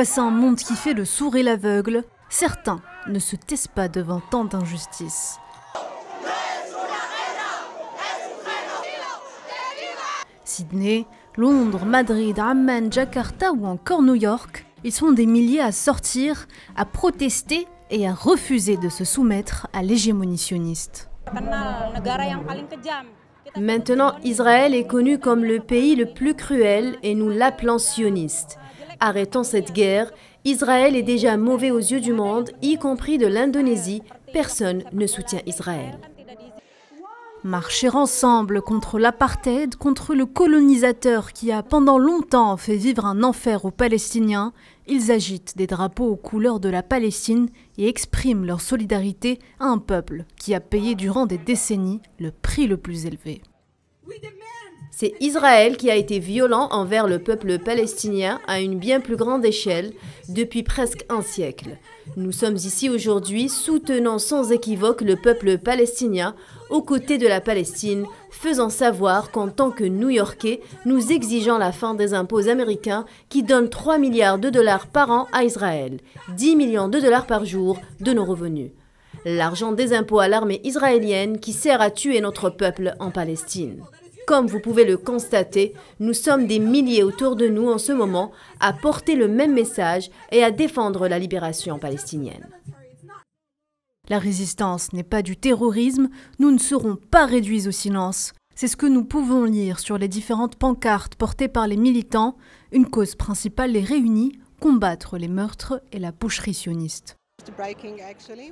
Face à un monde qui fait le sourd et l'aveugle, certains ne se taisent pas devant tant d'injustices. Sydney, Londres, Madrid, Amman, Jakarta ou encore New York, ils sont des milliers à sortir, à protester et à refuser de se soumettre à l'hégémonie sioniste. Maintenant, Israël est connu comme le pays le plus cruel et nous l'appelons sioniste. Arrêtons cette guerre. Israël est déjà mauvais aux yeux du monde, y compris de l'Indonésie. Personne ne soutient Israël. Marcher ensemble contre l'apartheid, contre le colonisateur qui a pendant longtemps fait vivre un enfer aux Palestiniens, ils agitent des drapeaux aux couleurs de la Palestine et expriment leur solidarité à un peuple qui a payé durant des décennies le prix le plus élevé. C'est Israël qui a été violent envers le peuple palestinien à une bien plus grande échelle depuis presque un siècle. Nous sommes ici aujourd'hui soutenant sans équivoque le peuple palestinien aux côtés de la Palestine, faisant savoir qu'en tant que New-Yorkais, nous exigeons la fin des impôts américains qui donnent 3 milliards de dollars par an à Israël, 10 millions de dollars par jour de nos revenus. L'argent des impôts à l'armée israélienne qui sert à tuer notre peuple en Palestine. Comme vous pouvez le constater, nous sommes des milliers autour de nous en ce moment à porter le même message et à défendre la libération palestinienne. La résistance n'est pas du terrorisme, nous ne serons pas réduits au silence. C'est ce que nous pouvons lire sur les différentes pancartes portées par les militants. Une cause principale les réunit, combattre les meurtres et la boucherie sioniste.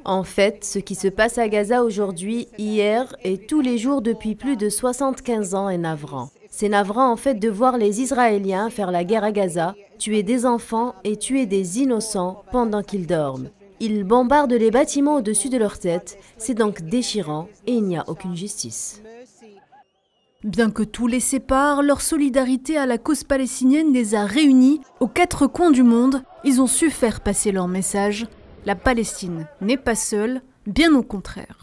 En fait, ce qui se passe à Gaza aujourd'hui, hier et tous les jours depuis plus de 75 ans est navrant. C'est navrant en fait de voir les Israéliens faire la guerre à Gaza, tuer des enfants et tuer des innocents pendant qu'ils dorment. Ils bombardent les bâtiments au-dessus de leur tête, c'est donc déchirant et il n'y a aucune justice. Bien que tout les sépare, leur solidarité à la cause palestinienne les a réunis aux 4 coins du monde. Ils ont su faire passer leur message. La Palestine n'est pas seule, bien au contraire.